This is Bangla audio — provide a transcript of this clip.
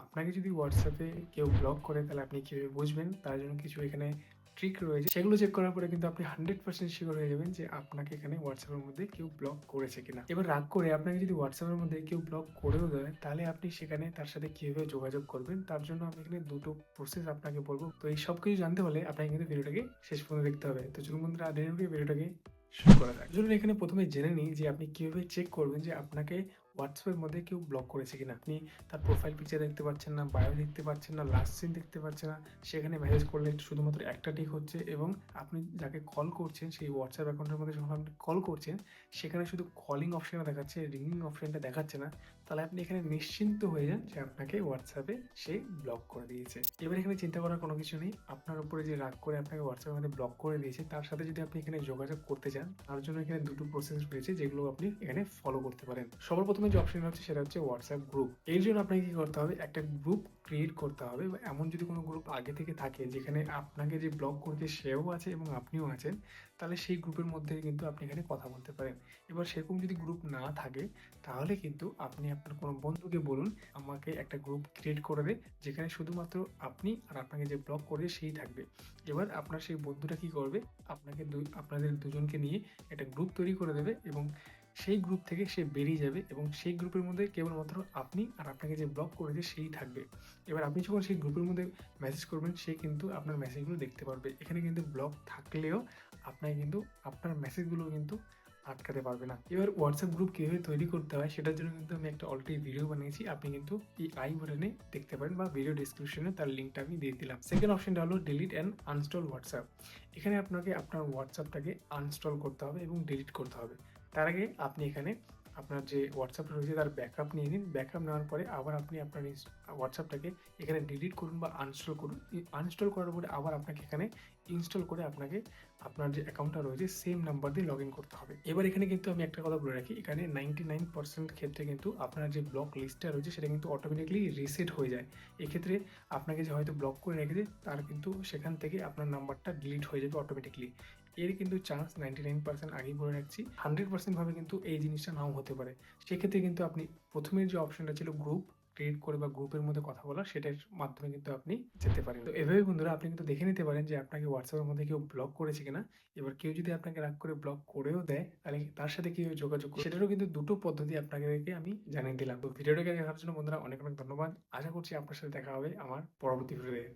আপনাকে যদি হোয়াটসঅ্যাপে কেউ ব্লক করে তাহলে আপনি কিভাবে বুঝবেন? তার জন্য কিছু এখানে ট্রিক রয়েছে। সেগুলো চেক করার পরে কিন্তু আপনি 100% সিওর হয়ে যাবেন যে আপনাকে এখানে হোয়াটসঅ্যাপের মধ্যে কেউ ব্লক করেছে কিনা। এবার রাগ করে আপনাকে যদি হোয়াটসঅ্যাপের মধ্যে কেউ ব্লক করেও দেয়, তাহলে আপনি সেখানে তার সাথে কিভাবে যোগাযোগ করবেন? তার জন্য আমি এখানে ২ টো প্রসেস আপনাকে বলব। তো এই সবকিছু জানতে হলে আপনাকে কিন্তু ভিডিওটাকে শেষ পর্যন্ত দেখতে হবে। তো চলুন বন্ধুরা, আর দেরি না করে ভিডিওটাকে শুরু করা যাক। চলুন এখানে ১ম এ জেনে নিই যে আপনি কিভাবে চেক করবেন যে আপনাকে হোয়াটসঅ্যাপের মধ্যে কেউ ব্লক করেছে কিনা। আপনি তার প্রোফাইল পিকচার দেখতে পাচ্ছেন না, বায়ো দেখতে পাচ্ছেন না, লাস্ট সিন দেখতে পাচ্ছেন না। সেখানে মেসেজ করলে শুধুমাত্র একটা টিক হচ্ছে এবং আপনি যাকে কল করছেন সেই হোয়াটসঅ্যাপ অ্যাকাউন্টের মধ্যে যখন আপনি কল করছেন, সেখানে শুধু কলিং অপশনটা দেখাচ্ছে, রিংগিং অপশনটা দেখাচ্ছে না। তাহলে আপনি এখানে নিশ্চিন্ত হয়ে যান যে আপনাকে হোয়াটসঅ্যাপে সে ব্লক করে দিয়েছে। এবার এখানে চিন্তা করার কোনো কিছু নেই। আপনার উপরে যে রাগ করে আপনাকে হোয়াটসঅ্যাপের মধ্যে ব্লক করে দিয়েছে, তার সাথে যদি আপনি এখানে যোগাযোগ করতে চান, তার জন্য এখানে ২ টো প্রসেস রয়েছে যেগুলো আপনি এখানে ফলো করতে পারেন। সবার ১ম এ যে অপশনটা হচ্ছে সেটা হচ্ছে হোয়াটসঅ্যাপ গ্রুপ। এর জন্য আপনাকে কি করতে হবে? একটা গ্রুপ ক্রিয়েট করতে হবে বা এমন যদি কোনো গ্রুপ আগে থেকে থাকে যেখানে আপনাকে যে ব্লক করেছে সেও আছে এবং আপনিও আছেন, তাহলে সেই গ্রুপের মধ্যে কিন্তু আপনি এখানে কথা বলতে পারেন। এবার সেরকম যদি গ্রুপ না থাকে, তাহলে কিন্তু আপনি আপনার কোনো বন্ধুকে বলুন, আমাকে একটা গ্রুপ ক্রিয়েট করে দে, যেখানে শুধুমাত্র আপনি আর আপনাকে যে ব্লক করেছে সেই থাকবে। এবার আপনার সেই বন্ধুটা কি করবে? আপনাদের দুজনকে নিয়ে একটা গ্রুপ তৈরি করে দেবে এবং সেই গ্রুপ থেকে সে বেরিয়ে যাবে এবং সেই গ্রুপের মধ্যে কেবলমাত্র আপনি আর আপনাকে যে ব্লক করেছে সেই থাকবে। এবার আপনি যখন সেই গ্রুপের মধ্যে মেসেজ করবেন, সে কিন্তু আপনার মেসেজগুলো দেখতে পারবে। এখানে কিন্তু ব্লক থাকলেও আপনাকে কিন্তু আপনার মেসেজগুলো কিন্তু আটকাতে পারবে না। এবার হোয়াটসঅ্যাপ গ্রুপ কিভাবে তৈরি করতে হয় সেটার জন্য কিন্তু আমি একটা অলরেডি ভিডিও বানিয়েছি। আপনি কিন্তু এই আই বাটনে দেখতে পারেন বা ভিডিও ডেসক্রিপশনে তার লিঙ্কটা আমি দিয়ে দিলাম। সেকেন্ড অপশনটা হলো ডিলিট অ্যান্ড আনইনস্টল হোয়াটসঅ্যাপ। এখানে আপনাকে আপনার হোয়াটসঅ্যাপটাকে আনইনস্টল করতে হবে এবং ডিলিট করতে হবে। তার আগে আপনি এখানে আপনার যে হোয়াটসঅ্যাপটা রয়েছে তার ব্যাকআপ নিয়ে নিন। ব্যাকআপ নেওয়ার পরে আবার আপনি আপনার হোয়াটসঅ্যাপটাকে এখানে ডিলিট করুন বা আনইনস্টল করুন। আনইনস্টল করার পরে আবার আপনাকে এখানে ইনস্টল করে আপনাকে আপনার যে অ্যাকাউন্টটা রয়েছে সেম নাম্বার দিয়ে লগ ইন করতে হবে। এবার এখানে কিন্তু আমি একটা কথা বলে রাখি, এখানে 99% ক্ষেত্রে কিন্তু আপনার যে ব্লক লিস্টটা রয়েছে সেটা কিন্তু অটোমেটিক্যালি রিসেট হয়ে যায়। এক্ষেত্রে আপনাকে যে হয়তো ব্লক করে রেখেছে তার কিন্তু সেখান থেকে আপনার নাম্বারটা ডিলিট হয়ে যাবে অটোমেটিক্যালি। এর কিন্তু চান্স 99% আগেই বলে রাখছি। 100% ভাবে কিন্তু এই জিনিসটা নাও হতে পারে। সেক্ষেত্রে কিন্তু আপনি ১ম এর যে অপশনটা ছিল গ্রুপ ক্রিয়েট করে বা গ্রুপের মধ্যে কথা বলা, সেটার মাধ্যমে কিন্তু আপনি যেতে পারেন। তো এভাবে বন্ধুরা আপনি কিন্তু দেখে নিতে পারেন যে আপনাকে WhatsApp এর মধ্যে কেউ ব্লক করেছে কিনা। এবার কেউ যদি আপনাকে রাগ করে ব্লক করেও দেয়, তাহলে তার সাথে কিভাবে যোগাযোগ করবেন সেটারও কিন্তু ২ টো পদ্ধতি আপনাদেরকে আমি জানিয়ে দিলাম। তো ভিডিওটাকে দেখার জন্য বন্ধুরা অনেক, অনেক ধন্যবাদ। আশা করছি আপনার সাথে দেখা হবে আমার পরবর্তী ভিডিওতে।